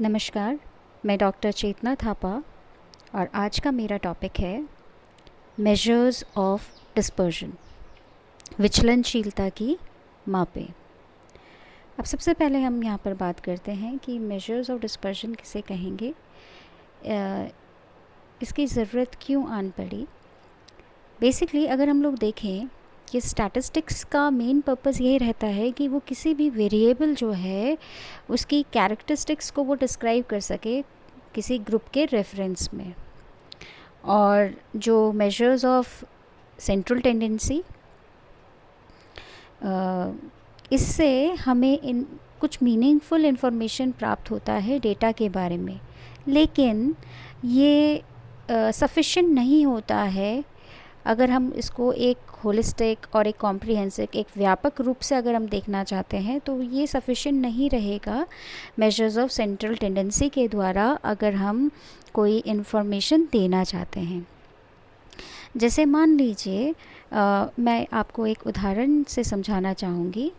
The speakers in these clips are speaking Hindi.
नमस्कार, मैं डॉक्टर चेतना थापा और आज का मेरा टॉपिक है मेजर्स ऑफ डिस्पर्जन, विचलनशीलता की मापें। अब सबसे पहले हम यहाँ पर बात करते हैं कि मेजर्स ऑफ डिस्पर्जन किसे कहेंगे, इसकी ज़रूरत क्यों आन पड़ी। बेसिकली अगर हम लोग देखें कि स्टैटिस्टिक्स का मेन पर्पस यही रहता है कि वो किसी भी वेरिएबल जो है उसकी कैरेक्टरिस्टिक्स को वो डिस्क्राइब कर सके किसी ग्रुप के रेफरेंस में। और जो मेजर्स ऑफ सेंट्रल टेंडेंसी, इससे हमें कुछ मीनिंगफुल इन्फॉर्मेशन प्राप्त होता है डेटा के बारे में, लेकिन ये सफिशिएंट नहीं होता है। अगर हम इसको एक होलिस्टिक और एक कॉम्प्रिहेंसिव, एक व्यापक रूप से अगर हम देखना चाहते हैं तो ये सफिशिएंट नहीं रहेगा मेजर्स ऑफ सेंट्रल टेंडेंसी के द्वारा अगर हम कोई इन्फॉर्मेशन देना चाहते हैं। जैसे मान लीजिए मैं आपको एक उदाहरण से समझाना चाहूँगी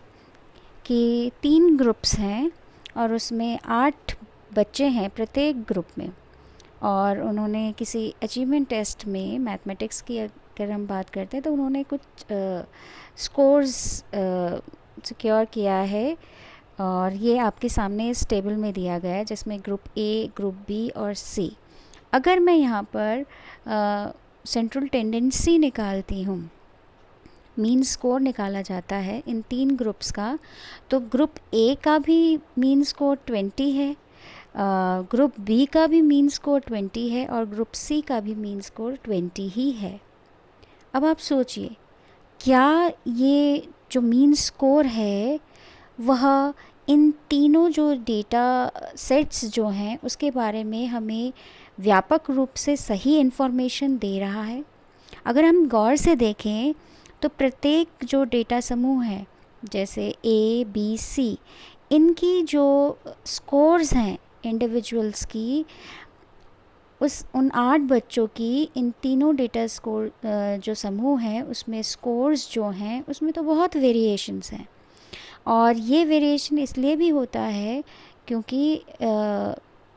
कि 3 ग्रुप्स हैं और उसमें 8 बच्चे हैं प्रत्येक ग्रुप में, और उन्होंने किसी अचीवमेंट टेस्ट में मैथमेटिक्स की अगर हम बात करते हैं तो उन्होंने कुछ स्कोर्स सिक्योर किया है, और ये आपके सामने इस टेबल में दिया गया है जिसमें ग्रुप ए, ग्रुप बी और सी। अगर मैं यहाँ पर सेंट्रल टेंडेंसी निकालती हूँ, मीन स्कोर निकाला जाता है इन 3 ग्रुप्स का, तो ग्रुप ए का भी मीन स्कोर 20 है, ग्रुप बी का भी मीन स्कोर 20 है और ग्रुप सी का भी मीन स्कोर 20 ही है। अब आप सोचिए, क्या ये जो मीन स्कोर है वह इन तीनों जो डेटा सेट्स जो हैं उसके बारे में हमें व्यापक रूप से सही इन्फॉर्मेशन दे रहा है? अगर हम गौर से देखें तो प्रत्येक जो डेटा समूह है जैसे ए, बी, सी, इनकी जो स्कोर्स हैं इंडिविजुअल्स की, उन 8 बच्चों की इन तीनों डेटा स्कोर जो समूह हैं उसमें स्कोर्स जो हैं उसमें तो बहुत वेरिएशंस हैं। और ये वेरिएशन इसलिए भी होता है क्योंकि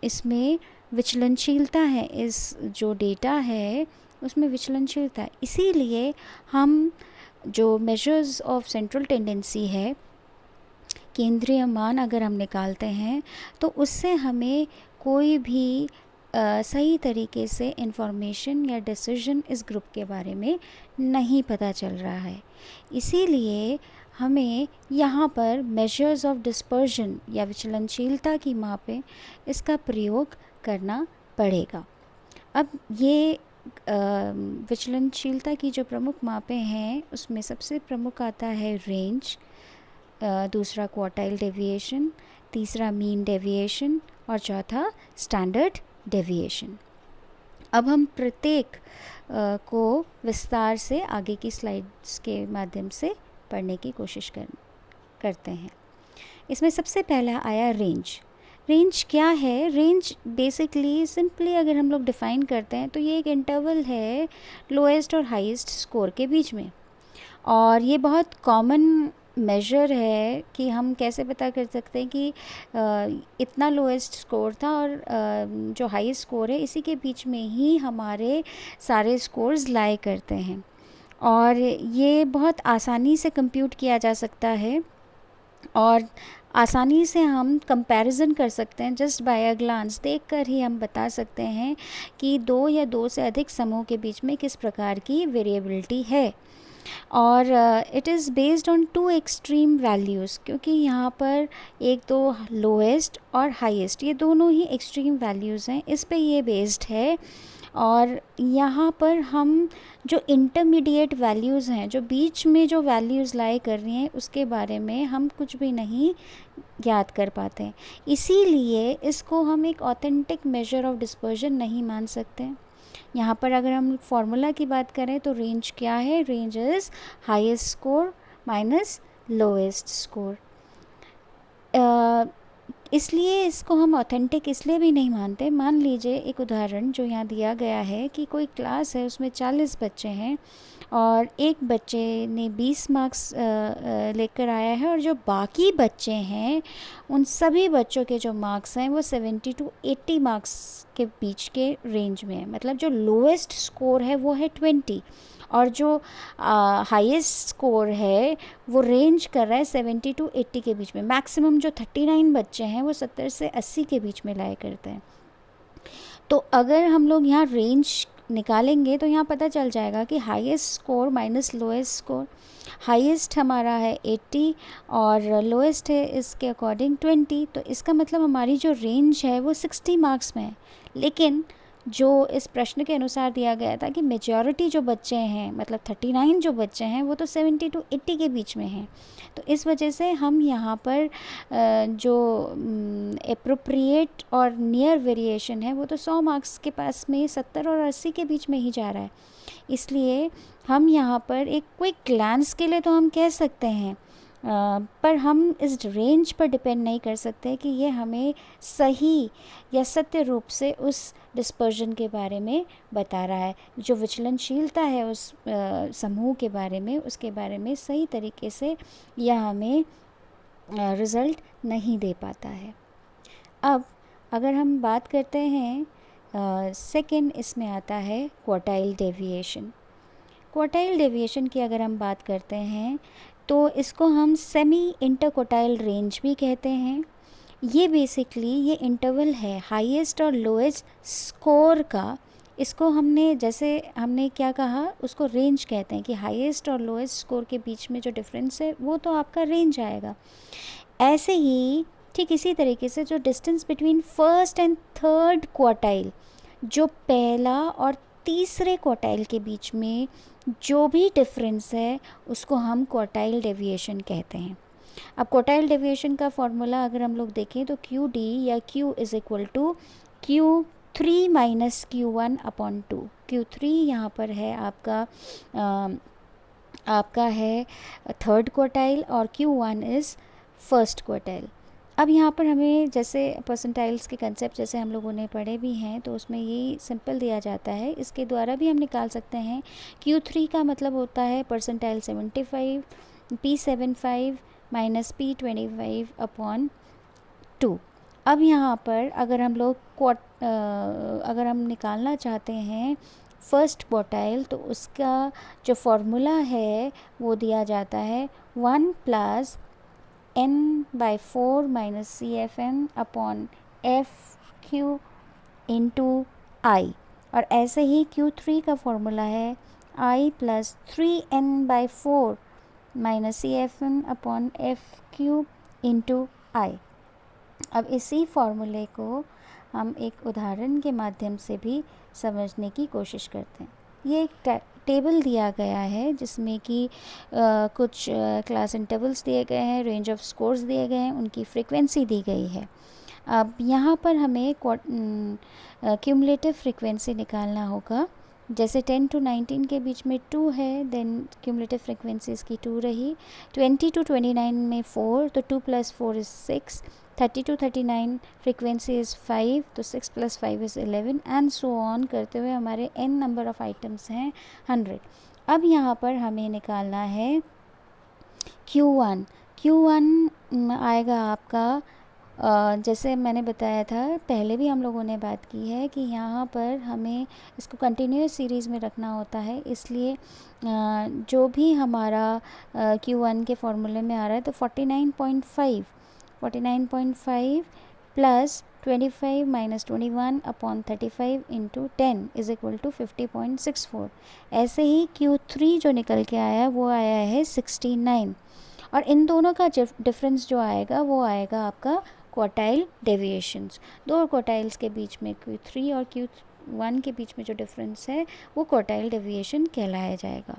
इसमें विचलनशीलता है, इस जो डेटा है उसमें विचलनशीलता है। इसीलिए हम जो मेजर्स ऑफ सेंट्रल टेंडेंसी है, केंद्रीय मान अगर हम निकालते हैं तो उससे हमें कोई भी सही तरीके से इन्फॉर्मेशन या डिसीजन इस ग्रुप के बारे में नहीं पता चल रहा है। इसीलिए हमें यहाँ पर मेजर्स ऑफ डिस्पर्जन या विचलनशीलता की मापें, इसका प्रयोग करना पड़ेगा। अब ये विचलनशीलता की जो प्रमुख मापें हैं उसमें सबसे प्रमुख आता है रेंज, दूसरा क्वार्टाइल डेविएशन, तीसरा मीन डेविएशन और चौथा स्टैंडर्ड डेविएशन। अब हम प्रत्येक को विस्तार से आगे की स्लाइड्स के माध्यम से पढ़ने की कोशिश करते हैं। इसमें सबसे पहला आया रेंज। रेंज क्या है? रेंज बेसिकली सिंपली अगर हम लोग डिफ़ाइन करते हैं तो ये एक इंटरवल है लोएस्ट और हाईएस्ट स्कोर के बीच में, और ये बहुत कॉमन मेजर है कि हम कैसे पता कर सकते हैं कि इतना लोएस्ट स्कोर था और जो हाईएस्ट स्कोर है इसी के बीच में ही हमारे सारे स्कोर्स लाई करते हैं, और ये बहुत आसानी से कंप्यूट किया जा सकता है और आसानी से हम कंपैरिजन कर सकते हैं। जस्ट बाय अ ग्लांस देखकर ही हम बता सकते हैं कि 2 या 2 से अधिक समूह के बीच में किस प्रकार की वेरिएबिलिटी है। और it is based on 2 extreme values, क्योंकि यहाँ पर एक तो लोएस्ट और हाईएस्ट ये दोनों ही एक्सट्रीम वैल्यूज़ हैं, इस पे ये बेस्ड है। और यहाँ पर हम जो इंटरमीडिएट वैल्यूज़ हैं, जो बीच में जो वैल्यूज़ लाई कर रही हैं, उसके बारे में हम कुछ भी नहीं याद कर पाते हैं। इसीलिए इसको हम एक ऑथेंटिक मेजर ऑफ डिस्पर्जन नहीं मान सकते। यहाँ पर अगर हम फॉर्मूला की बात करें तो रेंज क्या है? Range is highest score minus lowest score. इसलिए इसको हम ऑथेंटिक इसलिए भी नहीं मानते। मान लीजिए एक उदाहरण जो यहाँ दिया गया है कि कोई क्लास है, उसमें 40 बच्चे हैं और एक बच्चे ने 20 मार्क्स लेकर आया है, और जो बाकी बच्चे हैं उन सभी बच्चों के जो मार्क्स हैं वो 70 to 80 मार्क्स के बीच के रेंज में है। मतलब जो लोएस्ट स्कोर है वो है 20, और जो हाईएस्ट स्कोर है वो रेंज कर रहा है 70 to 80 के बीच में। मैक्सिमम जो 39 बच्चे हैं वो 70 से 80 के बीच में लाया करते हैं। तो अगर हम लोग यहाँ रेंज निकालेंगे तो यहाँ पता चल जाएगा कि highest score minus lowest score, highest हमारा है 80 और लोएस्ट है इसके अकॉर्डिंग 20, तो इसका मतलब हमारी जो रेंज है वो 60 मार्क्स में है। लेकिन जो इस प्रश्न के अनुसार दिया गया था कि मेजॉरिटी जो बच्चे हैं, मतलब 39 जो बच्चे हैं वो तो 70 to 80 के बीच में हैं। तो इस वजह से हम यहाँ पर जो एप्रोप्रिएट और नियर वेरिएशन है वो तो 100 मार्क्स के पास में 70 और 80 के बीच में ही जा रहा है। इसलिए हम यहाँ पर एक क्विक ग्लांस के लिए तो हम कह सकते हैं, पर हम इस रेंज पर डिपेंड नहीं कर सकते कि ये हमें सही या सत्य रूप से उस डिस्पर्जन के बारे में बता रहा है। जो विचलनशीलता है उस समूह के बारे में, उसके बारे में सही तरीके से यह हमें रिज़ल्ट नहीं दे पाता है। अब अगर हम बात करते हैं सेकंड, इसमें आता है क्वार्टाइल डेविएशन। क्वार्टाइल डेविएशन की अगर हम बात करते हैं तो इसको हम सेमी इंटरक्वार्टाइल रेंज भी कहते हैं। ये बेसिकली ये इंटरवल है हाईएस्ट और लोएस्ट स्कोर का। इसको हमने क्या कहा, उसको रेंज कहते हैं कि हाईएस्ट और लोएस्ट स्कोर के बीच में जो डिफरेंस है वो तो आपका रेंज आएगा। ऐसे ही ठीक इसी तरीके से जो distance between first and third quartile, जो पहला और तीसरे क्वार्टाइल के बीच में जो भी डिफरेंस है उसको हम क्वार्टाइल डेविएशन कहते हैं। अब क्वार्टाइल डेविएशन का फॉर्मूला अगर हम लोग देखें तो क्यू डी या Q is equal to Q3 minus Q1/2। Q3 यहाँ पर है आपका है थर्ड क्वार्टाइल और Q1 इज़ फर्स्ट क्वार्टाइल। अब यहाँ पर हमें जैसे परसेंटाइल्स के कंसेप्ट जैसे हम लोगों ने पढ़े भी हैं तो उसमें यही सिंपल दिया जाता है, इसके द्वारा भी हम निकाल सकते हैं। Q3 का मतलब होता है परसेंटाइल 75, P75 माइनस P25/2। अब यहाँ पर अगर हम लोग अगर हम निकालना चाहते हैं फर्स्ट क्वार्टाइल तो उसका जो फॉर्मूला है वो दिया जाता है 1 + n/4 माइनस CFn/FQ × I। और ऐसे ही Q3 का फॉर्मूला है I + 3n/4 minus CFn/FQ × I। अब इसी फॉर्मूले को हम एक उदाहरण के माध्यम से भी समझने की कोशिश करते हैं। ये एक टेबल दिया गया है जिसमें कि कुछ क्लास इंटरवल्स दिए गए हैं, रेंज ऑफ स्कोर्स दिए गए हैं, उनकी फ्रीक्वेंसी दी गई है। अब यहाँ पर हमें क्यूमुलेटिव फ्रीक्वेंसी निकालना होगा। जैसे 10 to 19 के बीच में 2 है, देन क्यूमुलेटिव फ्रीक्वेंसी इसकी 2 रही। 20 to 29 में 4, तो 2 + 4 इज़ 6। 30 to 39 फ्रीक्वेंसी इज़ 5, तो 6 + 5 इज़ 11 एंड सो ऑन करते हुए हमारे n नंबर ऑफ़ आइटम्स हैं 100। अब यहाँ पर हमें निकालना है Q1। Q1 आएगा आपका जैसे मैंने बताया था पहले भी हम लोगों ने बात की है कि यहाँ पर हमें इसको कंटिन्यूस सीरीज़ में रखना होता है, इसलिए जो भी हमारा Q1 के फॉर्मूले में आ रहा है तो 49.5 plus 25 minus 21/35 × 10 is equal to 50.64। ऐसे ही Q3 जो निकल के आया वो आया है 69, और इन दोनों का डिफरेंस जो आएगा वो आएगा आपका क्वार्टाइल डेविएशंस। दो क्वार्टाइल्स के बीच में Q3 और Q1 के बीच में जो डिफरेंस है वो क्वार्टाइल डेविएशन कहलाया जाएगा।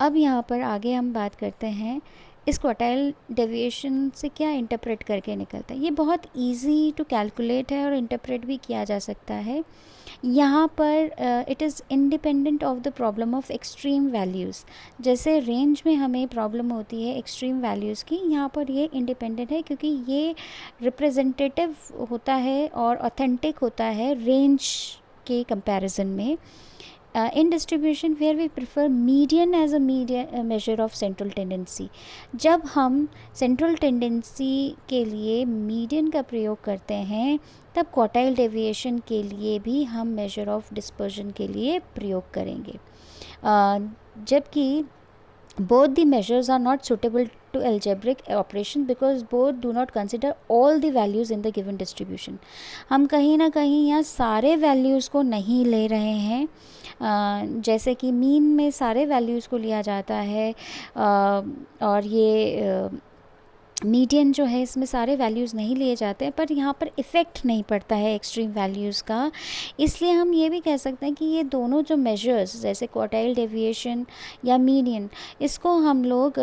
अब यहाँ पर आगे हम बात करते हैं इस क्वार्टाइल डेविएशन से क्या इंटरप्रेट करके निकलता है। ये बहुत इजी टू कैलकुलेट है और इंटरप्रेट भी किया जा सकता है। यहाँ पर it is independent of the problem of extreme values. जैसे रेंज में हमें प्रॉब्लम होती है एक्सट्रीम वैल्यूज़ की, यहाँ पर ये इंडिपेंडेंट है क्योंकि ये रिप्रेजेंटेटिव होता है और ऑथेंटिक होता है रेंज के कंपैरिजन में। In distribution where we prefer median as a measure of central tendency, जब हम central tendency के लिए median का प्रयोग करते हैं तब क्वार्टाइल डेविएशन के लिए भी हम measure of dispersion के लिए प्रयोग करेंगे। जबकि both the measures are not suitable to algebraic operation because both do not consider all the values in the given distribution। हम कहीं ना कहीं यहाँ सारे values को नहीं ले रहे हैं। जैसे कि मीन में सारे वैल्यूज़ को लिया जाता है और ये मीडियन जो है इसमें सारे वैल्यूज़ नहीं लिए जाते हैं, पर यहाँ पर इफ़ेक्ट नहीं पड़ता है एक्सट्रीम वैल्यूज़ का। इसलिए हम ये भी कह सकते हैं कि ये दोनों जो मेजर्स जैसे क्वार्टाइल डेविएशन या मीडियन, इसको हम लोग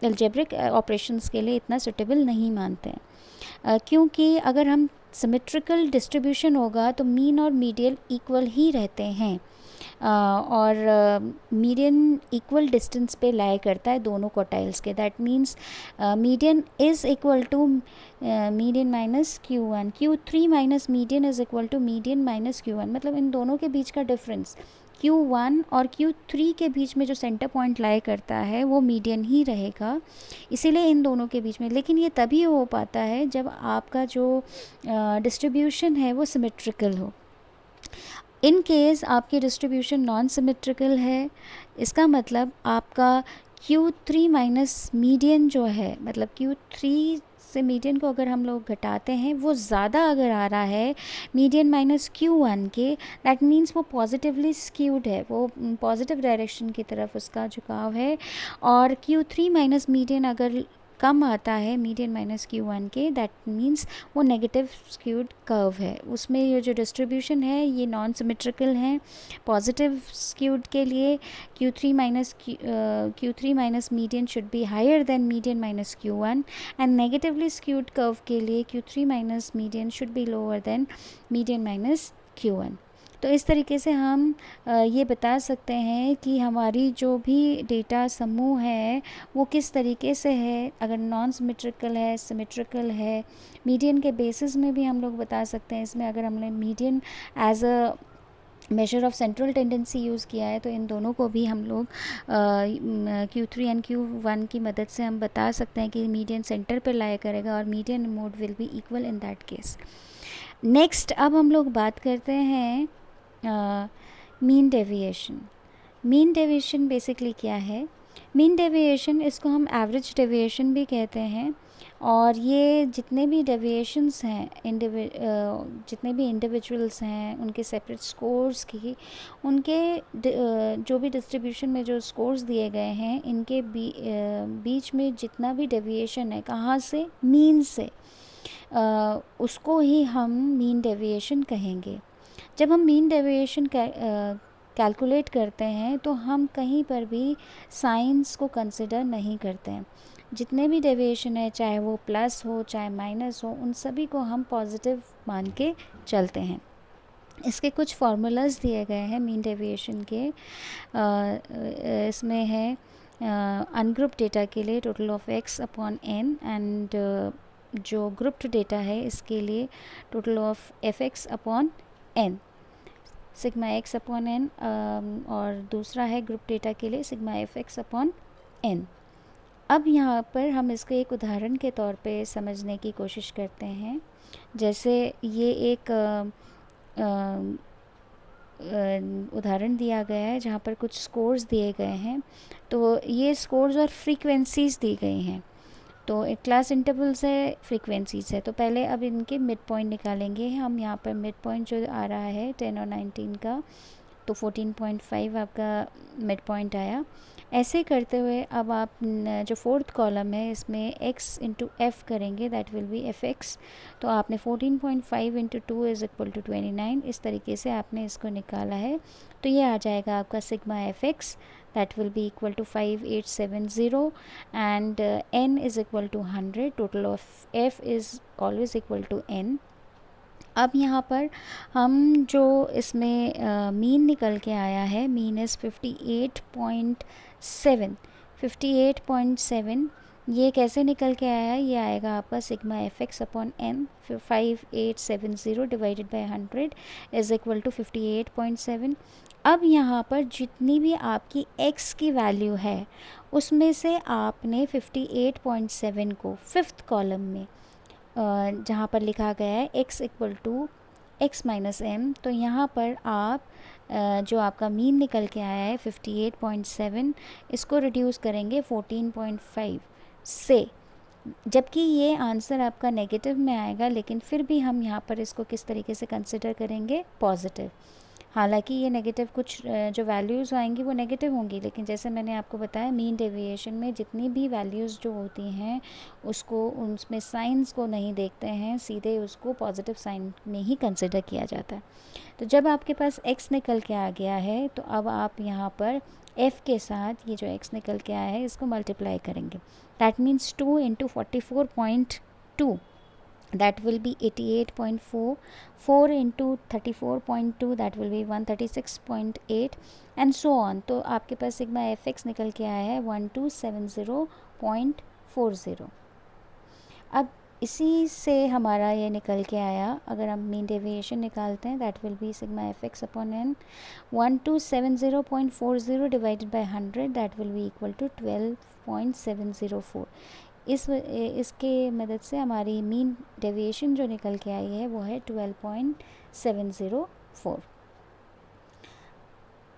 अलजेब्रिक ऑपरेशंस के लिए इतना सूटेबल नहीं मानते हैं। क्योंकि अगर हम सिमेट्रिकल डिस्ट्रीब्यूशन होगा तो मीन और मीडियन इक्वल ही रहते हैं और मीडियन इक्वल डिस्टेंस पे लाई करता है दोनों क्वार्टाइल्स के। That means median is equal to median minus Q1, Q3 minus median is equal to median minus Q1। मतलब इन दोनों के बीच का डिफरेंस Q1 और Q3 के बीच में जो सेंटर पॉइंट लाई करता है वो मीडियन ही रहेगा, इसीलिए इन दोनों के बीच में। लेकिन ये तभी हो पाता है जब आपका जो डिस्ट्रीब्यूशन है वो सिमेट्रिकल हो। इन केस आपकी डिस्ट्रीब्यूशन नॉन सिमेट्रिकल है, इसका मतलब आपका Q3 माइनस मीडियन जो है, मतलब Q3 से मीडियन को अगर हम लोग घटाते हैं वो ज़्यादा अगर आ रहा है मीडियन माइनस Q1 के, दैट मीन्स वो पॉजिटिवली स्क्यूड है, वो पॉजिटिव डायरेक्शन की तरफ उसका झुकाव है। और Q3 माइनस मीडियन अगर कम आता है मीडियन माइनस Q1 के, दैट मीन्स वो नेगेटिव स्क्यूड कर्व है। उसमें ये जो डिस्ट्रीब्यूशन है ये नॉन सिमेट्रिकल है। पॉजिटिव स्क्यूड के लिए Q3 minus median should be higher than median minus Q1 and negatively skewed curve के लिए Q3 minus median should be lower than median minus Q1। तो इस तरीके से हम ये बता सकते हैं कि हमारी जो भी डेटा समूह है वो किस तरीके से है, अगर नॉन सिमेट्रिकल है, सिमेट्रिकल है। मीडियन के बेसिस में भी हम लोग बता सकते हैं। इसमें अगर हमने median as a measure of central tendency use किया है तो इन दोनों को भी हम लोग Q3 एंड Q1 की मदद से हम बता सकते हैं कि मीडियन सेंटर पर लाई करेगा और median mode will be equal in that case. Next अब हम लोग बात करते हैं mean deviation. Mean deviation basically क्या है? मीन डेविएशन, इसको हम एवरेज डेविएशन भी कहते हैं, और ये जितने भी डेविएशंस हैं जितने भी इंडिविजुअल्स हैं उनके सेपरेट स्कोर्स की, उनके जो भी डिस्ट्रीब्यूशन में जो स्कोर्स दिए गए हैं इनके बीच में जितना भी डेविएशन है, कहाँ से? मीन से, उसको ही हम मीन डेविएशन कहेंगे। जब हम मीन डेविएशन कैलकुलेट करते हैं तो हम कहीं पर भी साइंस को कंसिडर नहीं करते हैं। जितने भी डेविएशन है, चाहे वो प्लस हो चाहे माइनस हो, उन सभी को हम पॉजिटिव मान के चलते हैं। इसके कुछ फार्मूलाज दिए गए हैं मीन डेविएशन के। इसमें है अनग्रुप डेटा के लिए total of x upon n, and जो ग्रुप्ड डेटा है इसके लिए total of fx upon n, sigma x upon n, और दूसरा है ग्रुप डेटा के लिए सिग्मा fx अपॉन n। अब यहाँ पर हम इसको एक उदाहरण के तौर पे समझने की कोशिश करते हैं। जैसे ये एक उदाहरण दिया गया है जहाँ पर कुछ स्कोर्स दिए गए हैं, तो ये स्कोर्स और फ्रीक्वेंसीज़ दी गई हैं। तो एक क्लास इंटरवल्स है, फ्रीक्वेंसीज़ है। तो पहले अब इनके मिड पॉइंट निकालेंगे हम। यहाँ पर मिड पॉइंट जो आ रहा है 10 और 19 का, तो 14.5 आपका मिड पॉइंट आया। ऐसे करते हुए अब आप जो फोर्थ कॉलम है इसमें x इंटू एफ करेंगे, दैट विल बी fx। तो आपने 14.5 इंटू 2 इज़ इक्वल टू 29, इस तरीके से आपने इसको निकाला है। तो ये आ जाएगा आपका sigma fx that will be equal to 5870 and n is equal to 100. Total of f is always equal to n. अब यहाँ पर हम जो इसमें मीन निकल के आया है, मीन इज़ 58.7. ये कैसे निकल के आया है? ये आएगा आपका sigma F x upon n. 5870 divided by 100 is equal to 58.7. अब यहाँ पर जितनी भी आपकी x की वैल्यू है उसमें से आपने 58.7 को फिफ्थ कॉलम में जहाँ पर लिखा गया है x equal to x minus m, तो यहाँ पर आप जो आपका मीन निकल के आया है 58.7, इसको रिड्यूस करेंगे 14.5 से, जबकि ये आंसर आपका नेगेटिव में आएगा, लेकिन फिर भी हम यहाँ पर इसको किस तरीके से कंसिडर करेंगे? पॉजिटिव. हालांकि ये नेगेटिव कुछ जो वैल्यूज़ आएंगी वो नेगेटिव होंगी, लेकिन जैसे मैंने आपको बताया मीन डेविएशन में जितनी भी वैल्यूज़ जो होती हैं उसको उनमें साइंस को नहीं देखते हैं, सीधे उसको पॉजिटिव साइन में ही कंसिडर किया जाता है. तो जब आपके पास x निकल के आ गया है तो अब आप यहाँ पर f के साथ ये जो x निकल के आया है इसको मल्टीप्लाई करेंगे. That means 2 into 44.2, that will be 88.4. 4 into 34.2, that will be 136.8 and so on. तो आपके पास सिग्मा एफ एक्स निकल के आया है 1270.40. अब इसी से हमारा ये निकल के आया, अगर हम मीन डेविएशन निकालते हैं that will be sigma F x upon n. 1270.40 divided by 100 that will be equal to 12.704. इसके मदद से हमारी मीन डेविएशन जो निकल के आई है वो है 12.704.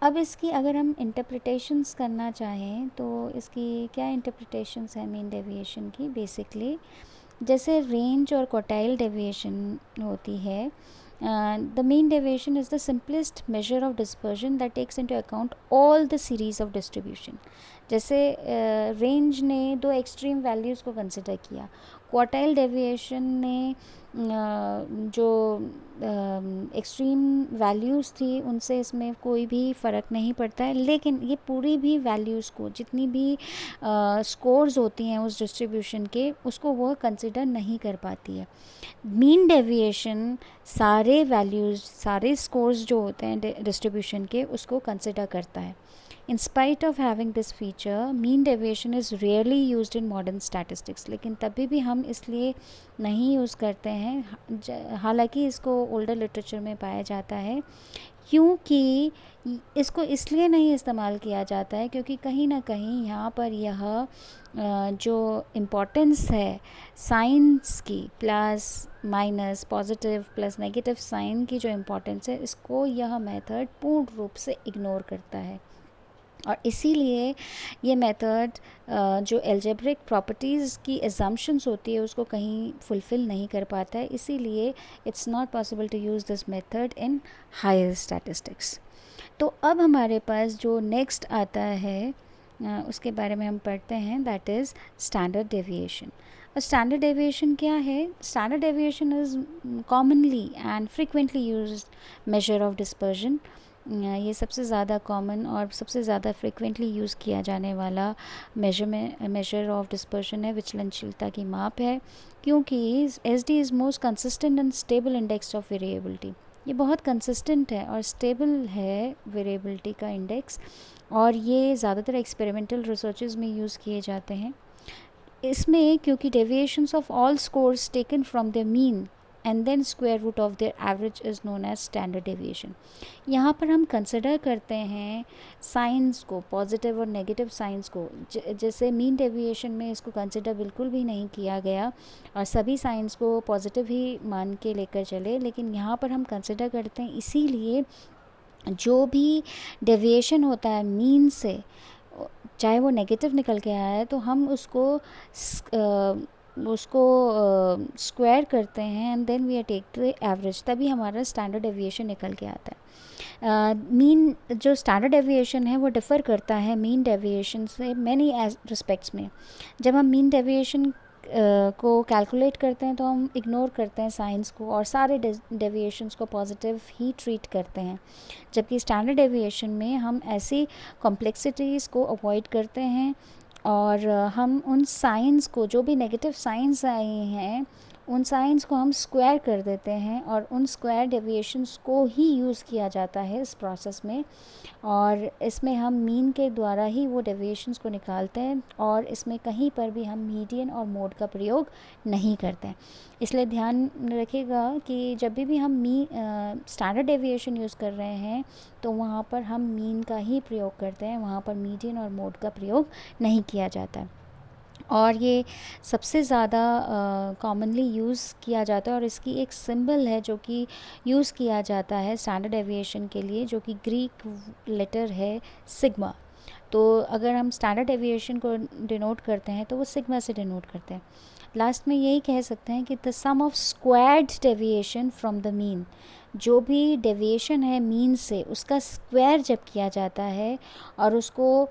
अब इसकी अगर हम इंटरप्रिटेशंस करना चाहें तो इसकी क्या इंटरप्रिटेशंस है मीन डेविएशन की? बेसिकली जैसे रेंज और क्वार्टाइल डेविएशन होती है, the mean deviation is the simplest measure of dispersion that takes into account all the series of distribution. जैसे रेंज ने दो एक्सट्रीम वैल्यूज़ को कंसिडर किया, क्वार्टाइल डेविएशन ने जो एक्सट्रीम वैल्यूज़ थी उनसे इसमें कोई भी फ़र्क नहीं पड़ता है, लेकिन ये पूरी भी वैल्यूज़ को जितनी भी स्कोर्स होती हैं उस डिस्ट्रीब्यूशन के उसको वो कंसिडर नहीं कर पाती है. मीन डेविएशन सारे वैल्यूज़, सारे स्कोर्स जो होते हैं डिस्ट्रीब्यूशन के उसको कंसिडर करता है. In spite of having this feature, mean deviation is rarely used in modern statistics. लेकिन तभी भी हम इसलिए नहीं यूज़ करते हैं, हालांकि इसको ओल्डर लिटरेचर में पाया जाता है, क्योंकि इसको इसलिए नहीं इस्तेमाल किया जाता है क्योंकि कहीं ना कहीं यहाँ पर यह जो इम्पोर्टेंस है साइंस की, plus minus, positive plus negative sign की जो इम्पोर्टेंस है, इसको यह मेथड पूर्ण रूप से इग्नोर करता है. और इसीलिए ये मेथड जो एल्जेब्रिक प्रॉपर्टीज़ की एजम्पशंस होती है उसको कहीं फुलफ़िल नहीं कर पाता है. इसीलिए it's not possible to use this method in higher statistics. तो अब हमारे पास जो नेक्स्ट आता है उसके बारे में हम पढ़ते हैं, that is standard deviation. Standard deviation क्या है? Standard deviation is commonly and frequently used major of dispersion. ये सबसे ज़्यादा कॉमन और सबसे ज़्यादा फ्रिक्वेंटली यूज़ किया जाने वाला मेजर ऑफ डिस्पर्शन है, विचलनशीलता की माप है, क्योंकि S D is most consistent and stable index of variability. ये बहुत कंसिस्टेंट है और स्टेबल है वेरिएबिलिटी का इंडेक्स, और ये ज़्यादातर एक्सपेरिमेंटल रिसर्चेज में यूज़ किए जाते हैं. इसमें क्योंकि deviations of all scores taken from the mean and then square root of their average is known as standard deviation. यहाँ पर हम कंसिडर करते हैं साइंस को, पॉजिटिव और नेगेटिव साइंस को. जैसे मीन डेविएशन में इसको कंसिडर बिल्कुल भी नहीं किया गया और सभी साइंस को पॉजिटिव ही मान के लेकर चले, लेकिन यहाँ पर हम कंसिडर करते हैं. इसीलिए जो भी डेविएशन होता है मीन से, चाहे वो नेगेटिव निकल के आया है, तो हम उसको स्क्वायर करते हैं and then we are take the average, तभी हमारा स्टैंडर्ड डेविएशन निकल के आता है. मीन जो स्टैंडर्ड डेविएशन है वो डिफ़र करता है मीन डेविएशन से मैनी रिस्पेक्ट्स में. जब हम मीन डेविएशन को कैलकुलेट करते हैं तो हम इग्नोर करते हैं साइंस को और सारे डेविएशंस को पॉजिटिव ही ट्रीट करते हैं, जबकि स्टैंडर्ड डेविएशन में हम ऐसी कॉम्प्लेक्सिटीज़ को अवॉइड करते हैं और हम उन साइंस को, जो भी नेगेटिव साइंस आए हैं, उन साइंस को हम स्क्वायर कर देते हैं और उन स्क्वायर डेविएशंस को ही यूज़ किया जाता है इस प्रोसेस में। और इसमें हम मीन के द्वारा ही वो डेविएशंस को निकालते हैं और इसमें कहीं पर भी हम मीडियन और मोड का प्रयोग नहीं करते हैं। इसलिए ध्यान रखिएगा कि जब भी हम स्टैंडर्ड डेविएशन यूज़ कर रहे हैं तो वहाँ पर हम मीन का ही प्रयोग करते हैं, वहाँ पर मीडियन और मोड का प्रयोग नहीं किया जाता है। और ये सबसे ज़्यादा कॉमनली यूज़ किया जाता है और इसकी एक सिंबल है जो कि यूज़ किया जाता है स्टैंडर्ड डेविएशन के लिए, जो कि ग्रीक लेटर है सिग्मा। तो अगर हम स्टैंडर्ड डेविएशन को डिनोट करते हैं तो वो सिग्मा से डिनोट करते हैं। लास्ट में यही कह सकते हैं कि the sum of squared deviation from the mean, जो भी डेविएशन है मीन से उसका स्क्वायर जब किया जाता है और उसको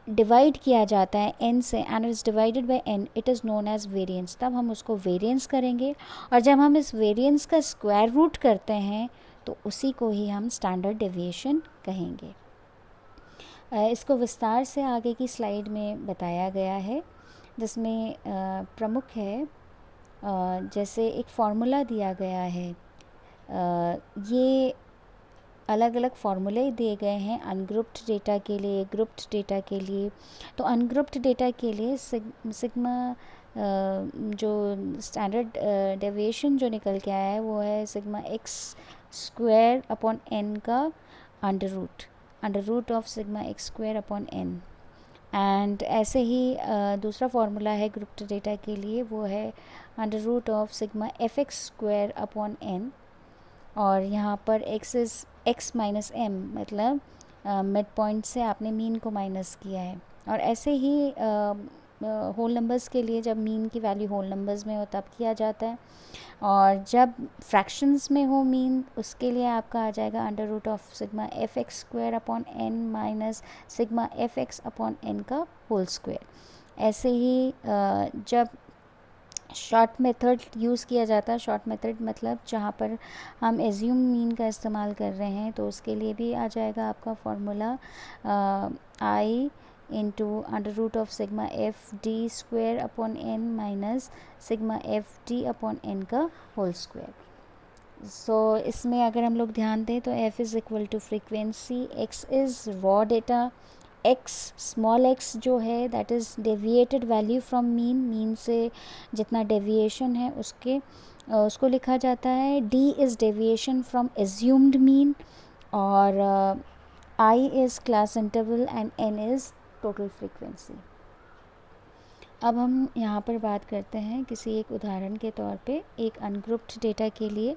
डिवाइड किया जाता है n से, and is divided by n, it is known as variance, तब हम उसको वेरिएंस करेंगे। और जब हम इस वेरिएंस का स्क्वायर रूट करते हैं तो उसी को ही हम स्टैंडर्ड डेविएशन कहेंगे। इसको विस्तार से आगे की स्लाइड में बताया गया है, जिसमें प्रमुख है जैसे एक फार्मूला दिया गया है। ये अलग अलग फार्मूले दिए गए हैं अनग्रुप्ड डेटा के लिए, ग्रुप्ड डेटा के लिए। तो अनग्रुप्ड डेटा के लिए सिग्मा जो स्टैंडर्ड डेविएशन जो निकल के आया है वो है sigma x square upon N का under root of sigma x square upon N. And ऐसे ही दूसरा फार्मूला है ग्रुप्ड डेटा के लिए, वो है under root of sigma F x square upon n. और यहाँ पर x माइनस m, मतलब मिड पॉइंट से आपने मीन को माइनस किया है। और ऐसे ही होल नंबर्स के लिए जब मीन की वैल्यू होल नंबर्स में हो तब किया जाता है, और जब फ्रैक्शंस में हो मीन उसके लिए आपका आ जाएगा under root of sigma F x square upon N minus sigma F x upon N का होल स्क्वायर। ऐसे ही जब शॉर्ट मेथड यूज़ किया जाता है, शॉर्ट मेथड मतलब जहाँ पर हम एज्यूम मीन का इस्तेमाल कर रहे हैं, तो उसके लिए भी आ जाएगा आपका formula i into under root of sigma f d square upon N minus sigma f d upon N का होल स्क्वायर। सो इसमें अगर हम लोग ध्यान दें तो f is equal to frequency, x is raw data, x small x जो है that is deviated value from mean से जितना डेविएशन है उसको लिखा जाता है। d is deviation from assumed mean, और i is class interval and n is total frequency. अब हम यहाँ पर बात करते हैं किसी एक उदाहरण के तौर पे एक अनग्रुप्ड डेटा के लिए।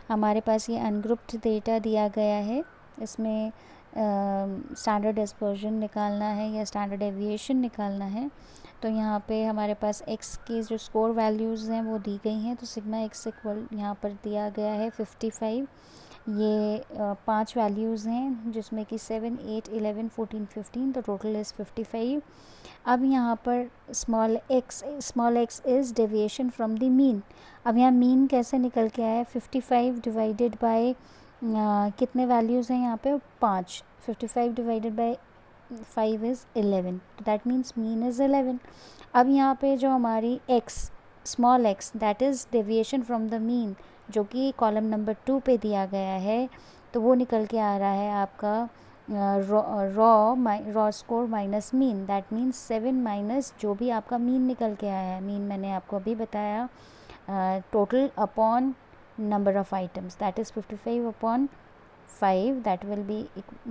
हमारे पास ये अनग्रुप्ड डेटा दिया गया है, इसमें स्टैंडर्ड डिस्पर्जन निकालना है या स्टैंडर्ड डेविएशन निकालना है। तो यहाँ पे हमारे पास x की जो स्कोर वैल्यूज़ हैं वो दी गई हैं। तो सिग्मा x इक्वल यहाँ पर दिया गया है 55। ये 5 वैल्यूज़ हैं जिसमें कि 7, 8, 11, 14, 15, तो टोटल इज़ 55। अब यहाँ पर small x is deviation from the mean. अब यहाँ मीन कैसे निकल के आया, 55 डिवाइडेड बाय कितने वैल्यूज़ हैं यहाँ पे 5, 55 divided by 5 is 11, that means mean is 11। अब यहाँ पे जो हमारी x small x that is deviation from the mean जो कि कॉलम नंबर 2 पे दिया गया है, तो वो निकल के आ रहा है आपका raw score minus mean, that means 7 minus जो भी आपका मीन निकल के आया है। मीन मैंने आपको अभी बताया total upon number of items, that is 55 upon 5, that will be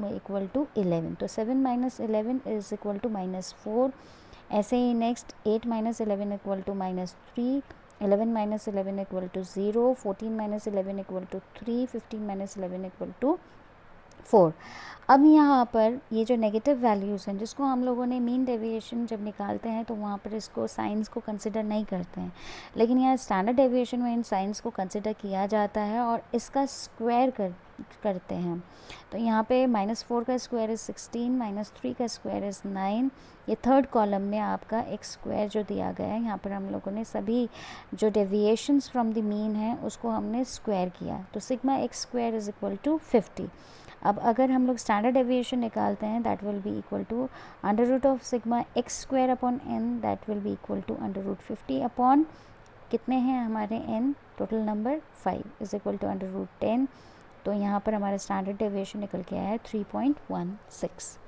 equal to 11. तो 7 minus 11 is equal to minus 4। ऐसे ही next 8 minus 11 equal to minus 3, 11 minus 11 equal to 0, 14 minus 11 equal to 3, 15 minus 11 equal to 4। अब यहाँ पर ये जो नेगेटिव वैल्यूज़ हैं जिसको हम लोगों ने मीन डेविएशन जब निकालते हैं तो वहाँ पर इसको साइंस को कंसिडर नहीं करते हैं, लेकिन यहाँ स्टैंडर्ड डेविएशन में इन साइंस को कंसिडर किया जाता है और इसका स्क्वायर करते हैं। तो यहाँ पे -4 का स्क्वायर इज़ 16, -3 का स्क्वायर इज़ 9। ये थर्ड कॉलम में आपका एक्स स्क्वायर जो दिया गया है, यहाँ पर हम लोगों ने सभी जो डेविएशंस फ्रॉम द मीन है उसको हमने स्क्वायर किया, तो sigma x square is equal to 50। अब अगर हम लोग स्टैंडर्ड डेविएशन निकालते हैं that will be equal to under root of sigma x square upon n, that will be equal to under root 50 upon कितने हैं हमारे n, total number 5 is equal to under root 10। तो यहाँ पर हमारा स्टैंडर्ड डेविएशन निकल के आया है 3.16।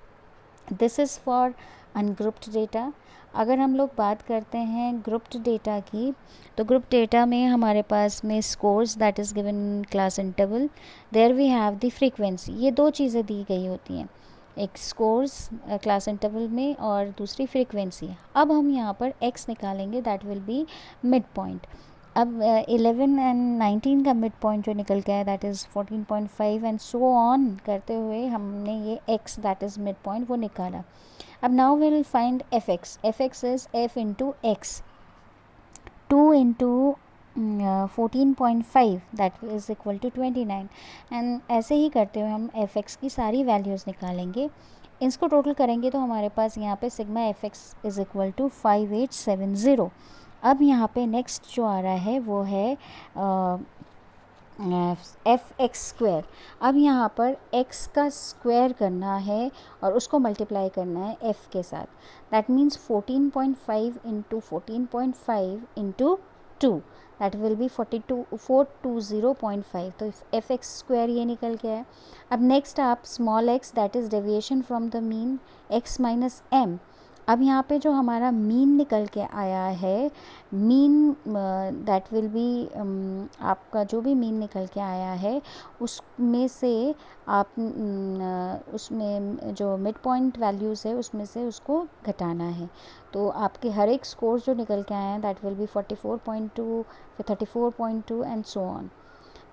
This is for ungrouped data. अगर हम लोग बात करते हैं ग्रुप्ड डेटा की, तो ग्रुप डेटा में हमारे पास में scores that is given in class interval, there we have the frequency. ये दो चीज़ें दी गई होती हैं, एक स्कोर्स क्लास इंटरवल में और दूसरी फ्रीक्वेंसी। अब हम यहाँ पर x निकालेंगे, that will B mid point. अब 11 एंड 19 का मिड पॉइंट जो निकल के आया that is 14.5 and so on करते हुए हमने ये x that is mid point वो निकाला। अब now we will find fx is f into x, 2 into 14.5 that is equal to 29 and ऐसे ही करते हुए हम fx की सारी वैल्यूज़ निकालेंगे। इसको टोटल करेंगे तो हमारे पास यहाँ पे sigma fx is equal to 5870। अब यहाँ पे नेक्स्ट जो आ रहा है वो है एफ एक्स स्क्वायर। अब यहाँ पर x का स्क्वायर करना है और उसको मल्टीप्लाई करना है f के साथ, that means 14.5 into 14.5 into 2 that will B 420.5। तो एफ एक्स स्क्वायर ये निकल गया है। अब नेक्स्ट आप small x that is deviation from the mean x minus m। अब यहाँ पे जो हमारा मीन निकल के आया है, मीन दैट विल बी आपका जो भी मीन निकल के आया है उसमें से आप उसमें जो मिड पॉइंट वैल्यूज़ है उसमें से उसको घटाना है। तो आपके हर एक स्कोर जो निकल के आए हैं दैट विल बी 44.2, फिर 34.2 एंड सो ऑन।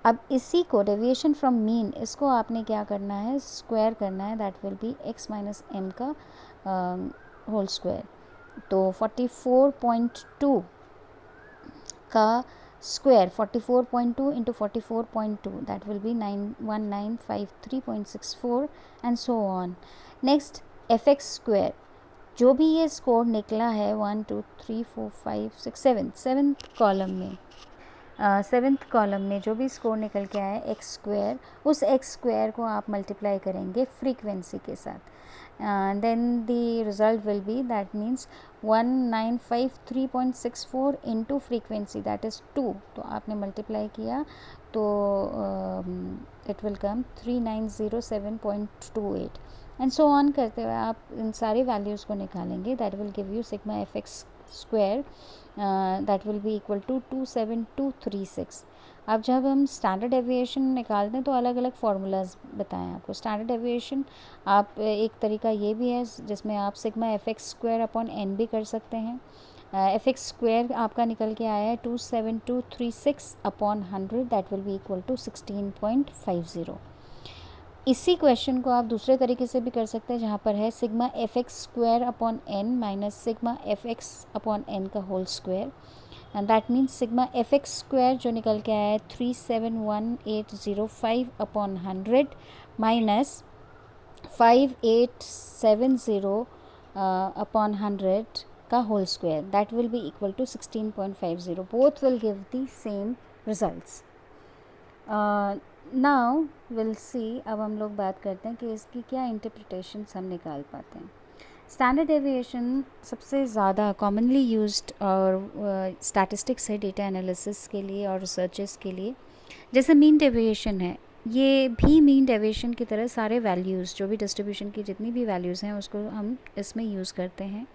अब इसी को डेविएशन फ्रॉम मीन इसको आपने क्या करना है, स्क्वायर करना है, that will B x minus m का होल स्क्वायर। तो 44.2 का square 44.2 into 44.2 that will B 91953.64 and so on. Next F x square, जो भी ये स्कोर निकला है 1 2 3 4 5 6 7 कॉलम में, सेवन्थ कॉलम में जो भी स्कोर निकल के आया है एक्स स्क्वायर, उस एक्स स्क्वायर को आप मल्टीप्लाई करेंगे फ्रीक्वेंसी के साथ, then the result will be that means 1953.64 into frequency that is 2। तो आपने मल्टीप्लाई किया तो it will come 3907.28 and so on करते हुए आप इन सारी वैल्यूज़ को निकालेंगे, that will give you sigma F x square that will be equal to 27236। अब जब हम स्टैंडर्ड डेविएशन निकालते हैं तो अलग अलग फार्मूलाज बताएं आपको। स्टैंडर्ड डेविएशन आप एक तरीका ये भी है जिसमें आप sigma F x square upon n भी कर सकते हैं। एफ एक्स स्क्वायर आपका निकल के आया है 27236 upon 100 that will be equal to 16.50। इसी क्वेश्चन को आप दूसरे तरीके से भी कर सकते हैं जहाँ पर है sigma F x square upon N minus sigma F x upon N का whole square, and that means sigma F x square जो निकल के आया है 371805 अपॉन 100 माइनस 5870 अपॉन 100 का whole square, that will be equal to 16.50। Both will give the same results. Now will see, अब हम लोग बात करते हैं कि इसकी क्या इंटरप्रिटेशंस हम निकाल पाते हैं। स्टैंडर्ड डेविएशन सबसे ज़्यादा कॉमनली यूज्ड और स्टैटिस्टिक्स है डेटा एनालिसिस के लिए और रिसर्चेस के लिए। जैसे मीन डेविएशन है, ये भी मीन डेविएशन की तरह सारे वैल्यूज़ जो भी डिस्ट्रीब्यूशन की जितनी भी वैल्यूज़ हैं उसको हम इसमें यूज़ करते हैं।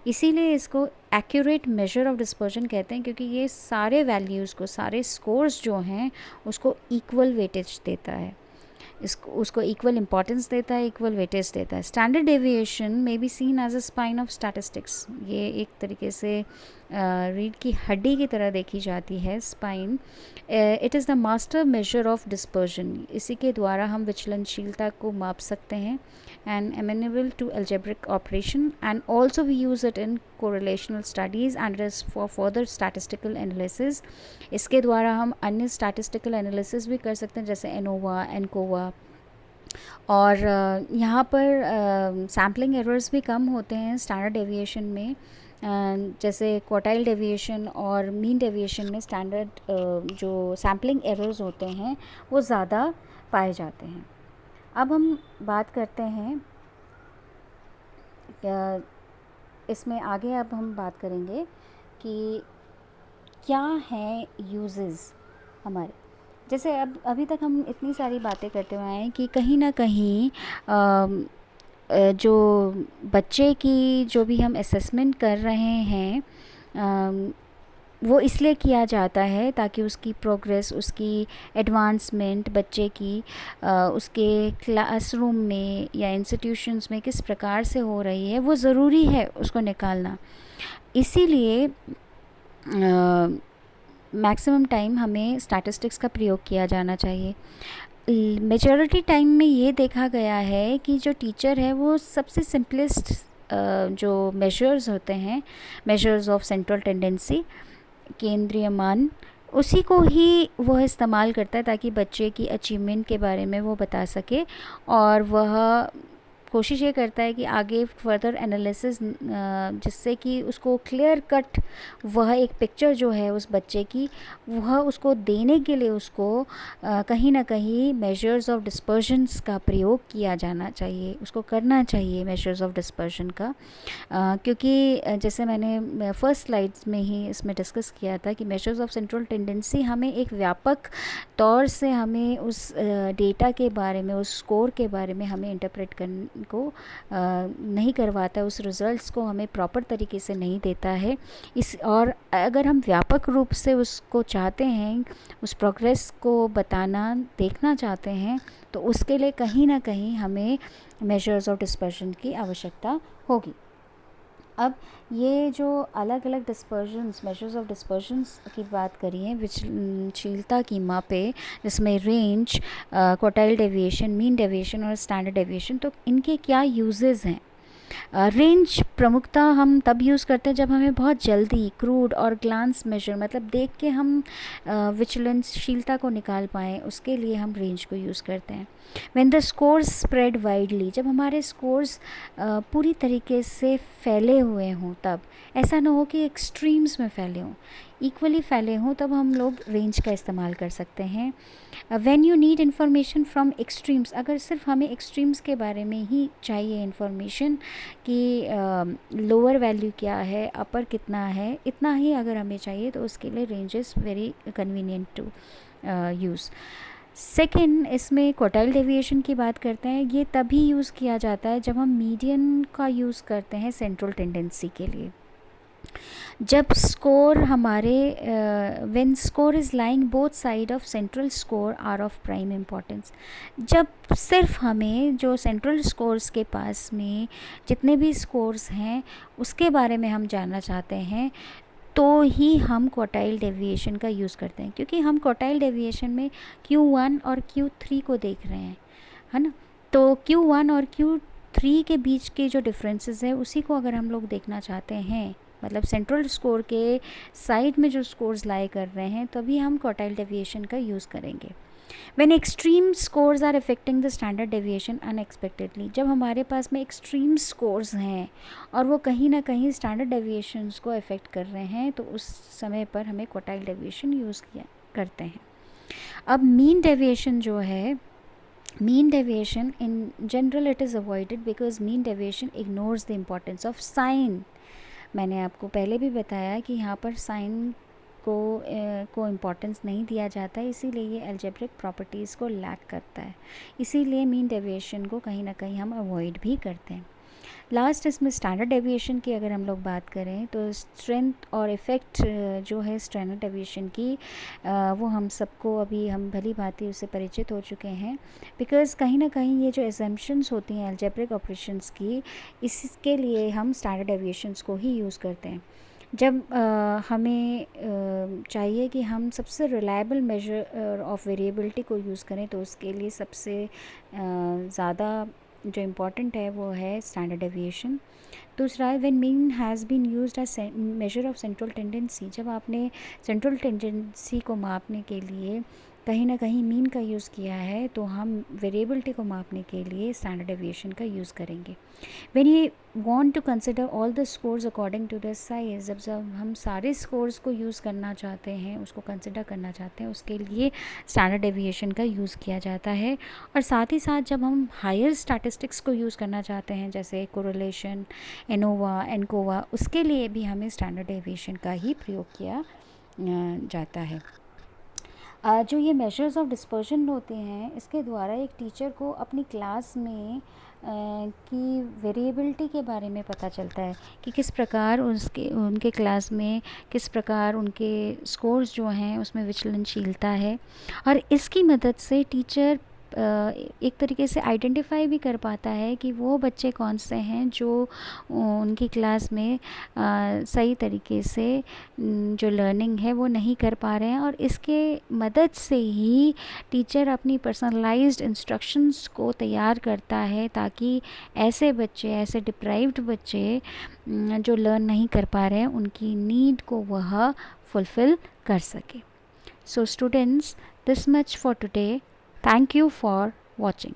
इसीलिए इसको एक्यूरेट मेजर ऑफ डिस्पर्जन कहते हैं, क्योंकि ये सारे वैल्यूज़ को, सारे स्कोर्स जो हैं उसको इक्वल वेटेज देता है, उसको इक्वल इंपॉर्टेंस देता है, इक्वल वेटेज देता है। Standard deviation may be seen as a spine of statistics, ये एक तरीके से रीढ़ की हड्डी की तरह देखी जाती है spine. It is the master measure of dispersion, इसी के द्वारा हम विचलनशीलता को माप सकते हैं। And amenable to algebraic operation and also we use it in correlational studies and is for further statistical analysis. इसके द्वारा हम अन्य स्टैटिस्टिकल एनालिसिस भी कर सकते हैं, जैसे एनोवा, एनकोवा। और यहाँ पर सैम्पलिंग एरर्स भी कम होते हैं स्टैंडर्ड डेविएशन में, जैसे क्वार्टाइल डेविएशन और मीन डेविएशन में स्टैंडर्ड जो सैम्पलिंग एरर्स होते हैं वो ज़्यादा पाए जाते हैं। अब हम बात करते हैं इसमें आगे, अब हम बात करेंगे कि क्या हैं यूजेस हमारे। जैसे अब अभी तक हम इतनी सारी बातें करते हुए आए हैं कि कहीं ना कहीं जो बच्चे की जो भी हम असेसमेंट कर रहे हैं वो इसलिए किया जाता है ताकि उसकी प्रोग्रेस, उसकी एडवांसमेंट बच्चे की उसके क्लासरूम में या इंस्टीट्यूशंस में किस प्रकार से हो रही है, वो ज़रूरी है उसको निकालना। इसीलिए मैक्सिमम टाइम हमें स्टैटिस्टिक्स का प्रयोग किया जाना चाहिए। मेजॉरिटी टाइम में ये देखा गया है कि जो टीचर है वो सबसे सिंपलेस्ट जो मेजर्स होते हैं, मेजर्स ऑफ सेंट्रल टेंडेंसी, केंद्रीय मान, उसी को ही वह इस्तेमाल करता है ताकि बच्चे की अचीवमेंट के बारे में वो बता सके। और वह कोशिश ये करता है कि आगे फर्दर एनालिसिस, जिससे कि उसको क्लियर कट वह एक पिक्चर जो है उस बच्चे की, वह उसको देने के लिए उसको कहीं ना कहीं मेजर्स ऑफ डिस्पर्जन्स का प्रयोग किया जाना चाहिए, उसको करना चाहिए मेजर्स ऑफ डिस्पर्जन का। क्योंकि जैसे मैंने फर्स्ट स्लाइड्स में ही इसमें डिस्कस किया था कि मेजर्स ऑफ सेंट्रल टेंडेंसी हमें एक व्यापक तौर से हमें उस डेटा के बारे में, उस स्कोर के बारे में हमें इंटरप्रेट करने को नहीं करवाता है, उस रिज़ल्ट्स को हमें प्रॉपर तरीके से नहीं देता है। और अगर हम व्यापक रूप से उसको चाहते हैं, उस प्रोग्रेस को बताना, देखना चाहते हैं, तो उसके लिए कहीं ना कहीं हमें मेजर्स ऑफ डिस्पर्जन की आवश्यकता होगी। अब ये जो अलग अलग डिस्पर्जन्स, मेजर्स ऑफ डिस्पर्जन्स की बात करी है विचलनशीलता की मापे, जिसमें range, quartile deviation, mean deviation और स्टैंडर्ड डेविएशन, तो इनके क्या यूजेस हैं। रेंज प्रमुखता हम तब यूज़ करते हैं जब हमें बहुत जल्दी क्रूड और ग्लांस मेजर, मतलब देख के हम विचलनशीलता को निकाल पाएँ, उसके लिए हम रेंज को यूज़ करते हैं। When the scores spread widely, जब हमारे स्कोर्स पूरी तरीके से फैले हुए हों, तब ऐसा ना हो कि एक्सट्रीम्स में फैले हों, इक्वली फैले हों, तब हम लोग रेंज का इस्तेमाल कर सकते हैं। When you need information from extremes, अगर सिर्फ हमें एक्सट्रीम्स के बारे में ही चाहिए इन्फॉर्मेशन कि लोअर वैल्यू क्या है, अपर कितना है, इतना ही अगर हमें चाहिए, तो उसके लिए range is very convenient to use. Second, इसमें क्वार्टाइल डेविएशन की बात करते हैं। ये तभी यूज़ किया जाता है जब हम मीडियन का यूज़ करते हैं सेंट्रल टेंडेंसी के लिए। जब स्कोर हमारे when score is lying both side of central score are of prime importance, जब सिर्फ हमें जो सेंट्रल स्कोर्स के पास में जितने भी स्कोर्स हैं उसके बारे में हम जानना चाहते हैं, तो ही हम क्वार्टाइल डेविएशन का यूज़ करते हैं। क्योंकि हम क्वार्टाइल डेविएशन में Q1 और Q3 को देख रहे हैं, है ना। तो Q1 और Q3 के बीच के जो डिफरेंसेस है, उसी को अगर हम लोग देखना चाहते हैं, मतलब सेंट्रल स्कोर के साइड में जो स्कोर्स लाई कर रहे हैं, तभी हम क्वार्टाइल डेविएशन का यूज़ करेंगे। When extreme scores are affecting the standard deviation unexpectedly, जब हमारे पास में एक्सट्रीम स्कोर्स हैं और वो कहीं ना कहीं स्टैंडर्ड डेविएशंस को अफेक्ट कर रहे हैं, तो उस समय पर हमें क्वार्टाइल डेविएशन यूज़ किया करते हैं। अब मीन डेविएशन जो है, mean deviation in general it is avoided because mean deviation ignores the importance of sign। मैंने आपको पहले भी बताया कि यहाँ पर साइन को इम्पोर्टेंस नहीं दिया जाता है, इसीलिए ये अलजेब्रिक प्रॉपर्टीज़ को लैक करता है, इसीलिए मीन डेविएशन को कहीं ना कहीं हम अवॉइड भी करते हैं। लास्ट, इसमें स्टैंडर्ड डेविएशन की अगर हम लोग बात करें, तो स्ट्रेंथ और इफ़ेक्ट जो है स्टैंडर्ड डेविएशन की, वो हम सबको अभी हम भली भांति उससे परिचित हो चुके हैं। बिकॉज़ कहीं ना कहीं ये जो एजम्पशंस होती हैं अलजेब्रिक ऑपरेशंस की, इसके लिए हम स्टैंडर्ड डेविएशंस को ही यूज़ करते हैं। जब हमें चाहिए कि हम सबसे रिलायबल मेजर ऑफ वेरिएबिलिटी को यूज़ करें, तो उसके लिए सबसे ज़्यादा जो इम्पॉर्टेंट है वो है स्टैंडर्ड डेविएशन। दूसरा है when mean has been used as measure of central tendency. जब आपने सेंट्रल टेंडेंसी को मापने के लिए कहीं ना कहीं मीन का यूज़ किया है, तो हम वेरिएबिलिटी को मापने के लिए स्टैंडर्ड डेविएशन का यूज़ करेंगे। When you want to consider all the scores according to the size, जब हम सारे स्कोर्स को यूज़ करना चाहते हैं, उसको कंसिडर करना चाहते हैं, उसके लिए स्टैंडर्ड डेविएशन का यूज़ किया जाता है। और साथ ही साथ जब हम हायर स्टैटिस्टिक्स को यूज़ करना चाहते हैं, जैसे कोरिलेशन, एनोवा, एनकोवा, उसके लिए भी हमें स्टैंडर्ड डेविएशन का ही प्रयोग किया जाता है। जो ये मेजर्स ऑफ डिस्पर्शन होते हैं, इसके द्वारा एक टीचर को अपनी क्लास में की वेरिएबिलिटी के बारे में पता चलता है कि किस प्रकार उनके क्लास में किस प्रकार उनके स्कोर्स जो हैं उसमें विचलनशीलता है। और इसकी मदद से टीचर एक तरीके से आइडेंटिफाई भी कर पाता है कि वो बच्चे कौन से हैं जो उनकी क्लास में सही तरीके से जो लर्निंग है वो नहीं कर पा रहे हैं। और इसके मदद से ही टीचर अपनी पर्सनलाइज्ड इंस्ट्रक्शंस को तैयार करता है, ताकि ऐसे बच्चे, ऐसे डिप्राइव्ड बच्चे जो लर्न नहीं कर पा रहे हैं, उनकी नीड को वह फुलफ़िल कर सके। So students, this much for today. Thank you for watching.